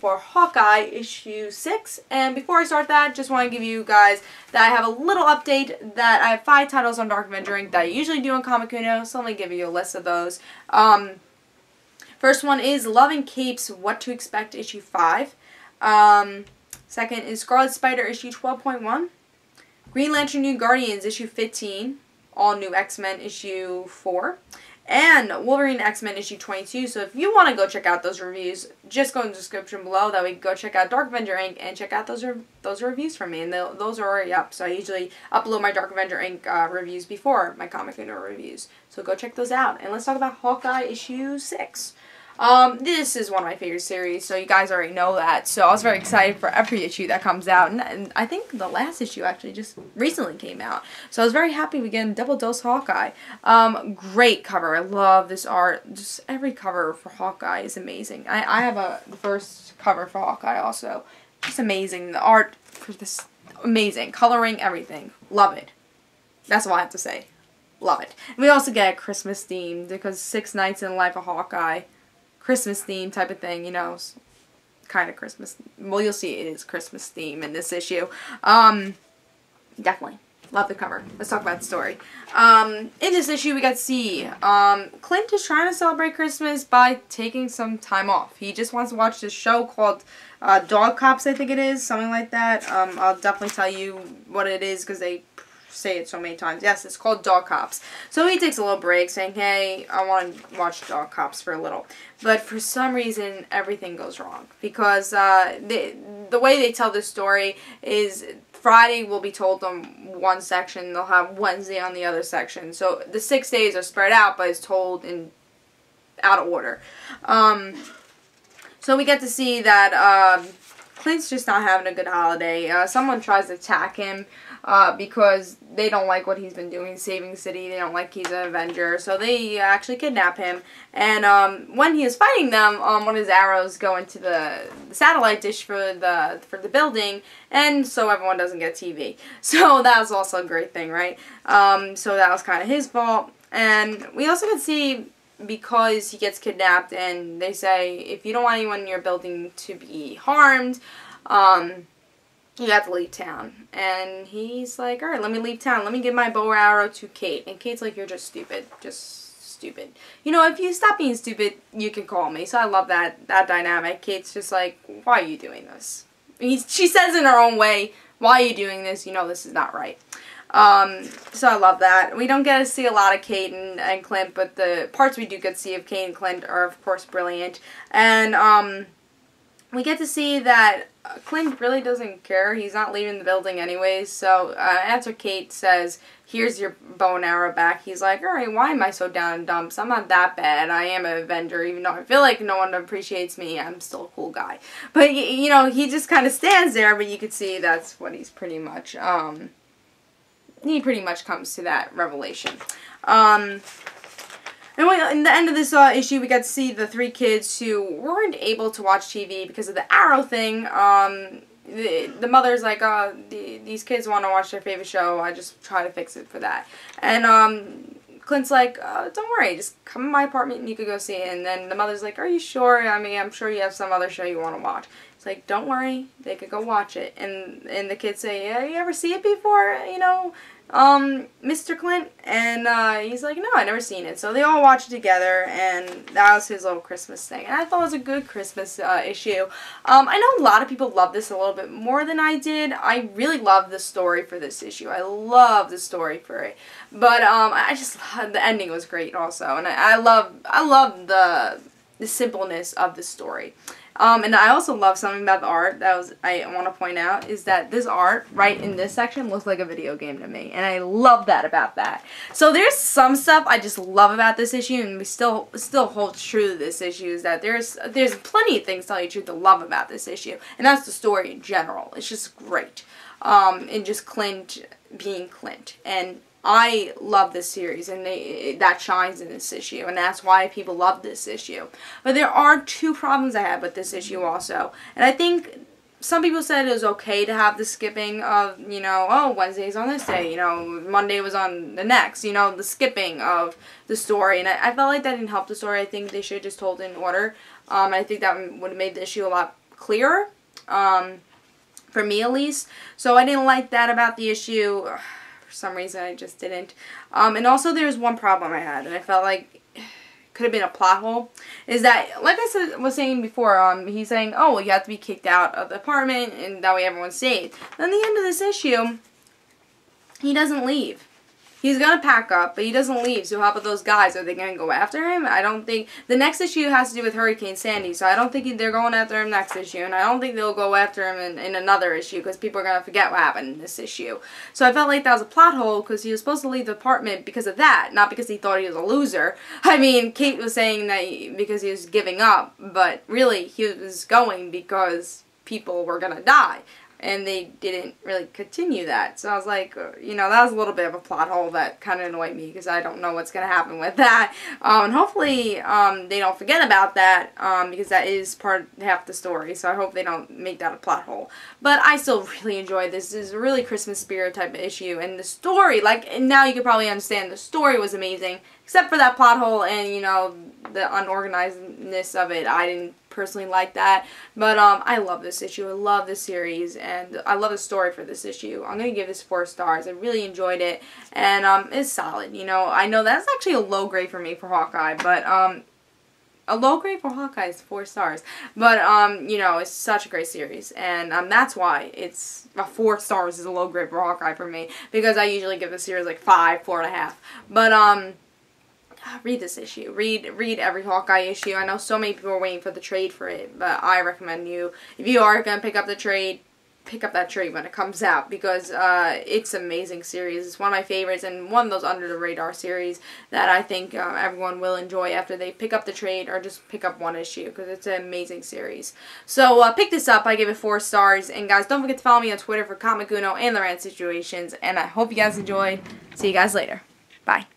for Hawkeye issue 6. And before I start that, just want to give you guys that I have a little update that I have 5 titles on Dark Avenger Inc. that I usually do on Comic Uno, so let me give you a list of those. First one is Love and Capes, What to Expect, issue 5. Second is Scarlet Spider, issue 12.1. Green Lantern New Guardians, issue 15. All New X-Men, issue 4. And Wolverine X-Men issue 22. So if you want to go check out those reviews, just go in the description below. That way, go check out Dark Avenger Inc. and check out those reviews from me. And those are already up. So I usually upload my Dark Avenger Inc. Reviews before my Comic Uno reviews. So go check those out. And let's talk about Hawkeye issue 6. This is one of my favorite series, so you guys already know that. So I was very excited for every issue that comes out, and I think the last issue actually just recently came out. So I was very happy we get a double dose Hawkeye. Great cover. I love this art. Just every cover for Hawkeye is amazing. I have the first cover for Hawkeye also. Just amazing. The art for this, amazing. Coloring, everything. Love it. That's all I have to say. Love it. And we also get a Christmas theme, because 6 Nights in the Life of Hawkeye. Christmas theme type of thing, you know, kind of Christmas. Well, you'll see it is Christmas theme in this issue. Definitely. Love the cover. Let's talk about the story. In this issue, we got to see Clint is trying to celebrate Christmas by taking some time off. He just wants to watch this show called Dog Cops, I think it is. Something like that. I'll definitely tell you what it is because they say it so many times. Yes, it's called Dog Cops. So he takes a little break saying, hey, I want to watch Dog Cops for a little. But for some reason, everything goes wrong. Because the way they tell this story is Friday will be told on one section. They'll have Wednesday on the other section. So the 6 days are spread out, but it's told in out of order. So we get to see that Clint's just not having a good holiday. Someone tries to attack him because they don't like what he's been doing, saving the city. They don't like he's an Avenger. So they actually kidnap him. And when he is fighting them, one of his arrows go into the satellite dish for the building, and so everyone doesn't get TV. So that was also a great thing, right? So that was kind of his fault. And we also can see, because he gets kidnapped, and they say, if you don't want anyone in your building to be harmed, you have to leave town. And he's like, alright, let me leave town. Let me give my bow and arrow to Kate. And Kate's like, you're just stupid. Just stupid. You know, if you stop being stupid, you can call me. So I love that dynamic. Kate's just like, why are you doing this? She says in her own way, why are you doing this? You know this is not right. So I love that. We don't get to see a lot of Kate and Clint, but the parts we do get to see of Kate and Clint are, of course, brilliant. And, we get to see that Clint really doesn't care. He's not leaving the building anyways. So, after Kate says, here's your bow and arrow back, he's like, alright, why am I so down in dumps? I'm not that bad. I am an Avenger, even though I feel like no one appreciates me. I'm still a cool guy. But, you know, he just kind of stands there, but you can see that's what he's pretty much, he pretty much comes to that revelation. And in the end of this issue, we got to see the 3 kids who weren't able to watch TV because of the arrow thing. The mother's like, these kids want to watch their favorite show. I just try to fix it for that. And Clint's like, don't worry, just come in my apartment and you could go see it. And then the mother's like, are you sure? I mean, I'm sure you have some other show you want to watch. It's like, don't worry, they could go watch it. And the kids say, yeah, you ever see it before? You know, Mr. Clint? And he's like, no, I never seen it. So they all watch it together, and that was his little Christmas thing. And I thought it was a good Christmas issue. I know a lot of people love this a little bit more than I did. I really love the story for this issue. I love the story for it. But I just, the ending was great also. And I love the simpleness of the story. And I also love something about the art that I want to point out is that this art right in this section looks like a video game to me, and I love that about that. So there's some stuff I just love about this issue, and we still holds true to this issue, is that there's plenty of things, to tell you the truth, to love about this issue, and that's the story in general. It's just great, and just Clint being Clint, and I love this series, and that shines in this issue, and that's why people love this issue. But there are 2 problems I have with this issue also, and I think some people said it was okay to have the skipping of, you know, oh, Wednesday's on this day, you know, Monday was on the next, you know, the skipping of the story, and I felt like that didn't help the story. I think they should have just told it in order. I think that would have made the issue a lot clearer, for me at least. So I didn't like that about the issue. For some reason, I just didn't. And also, there's one problem I had, and I felt like could have been a plot hole, is that, like I was saying before, he's saying, oh, well, you have to be kicked out of the apartment, and that way everyone's safe. Then at the end of this issue, he doesn't leave. He's going to pack up, but he doesn't leave. So how about those guys? Are they going to go after him? I don't think... The next issue has to do with Hurricane Sandy, so I don't think they're going after him next issue. And I don't think they'll go after him in another issue, because people are going to forget what happened in this issue. So I felt like that was a plot hole, because he was supposed to leave the apartment because of that, not because he thought he was a loser. I mean, Kate was saying that because he was giving up, but really, he was going because people were going to die. And they didn't really continue that. So I was like, you know, that was a little bit of a plot hole that kind of annoyed me, because I don't know what's going to happen with that. And hopefully they don't forget about that, because that is half the story. So I hope they don't make that a plot hole. But I still really enjoyed this. This is a really Christmas spirit type of issue. And the story, like, and now you can probably understand, the story was amazing. Except for that plot hole and, you know, the unorganizedness of it. I didn't personally like that. But I love this issue. I love this series. And I love the story for this issue. I'm going to give this 4 stars. I really enjoyed it. And it's solid. You know, I know that's actually a low grade for me for Hawkeye. But a low grade for Hawkeye is 4 stars. But, you know, it's such a great series. And that's why it's 4 stars is a low grade for Hawkeye for me. Because I usually give the series like 5, 4.5. But, read this issue. Read every Hawkeye issue. I know so many people are waiting for the trade for it, but I recommend you, if you are going to pick up the trade, pick up that trade when it comes out, because it's an amazing series. It's one of my favorites, and one of those under-the-radar series that I think everyone will enjoy after they pick up the trade or just pick up one issue, because it's an amazing series. So pick this up. I give it 4 stars, and guys, don't forget to follow me on Twitter for Comic Uno and the Rant Situations, and I hope you guys enjoyed. See you guys later. Bye.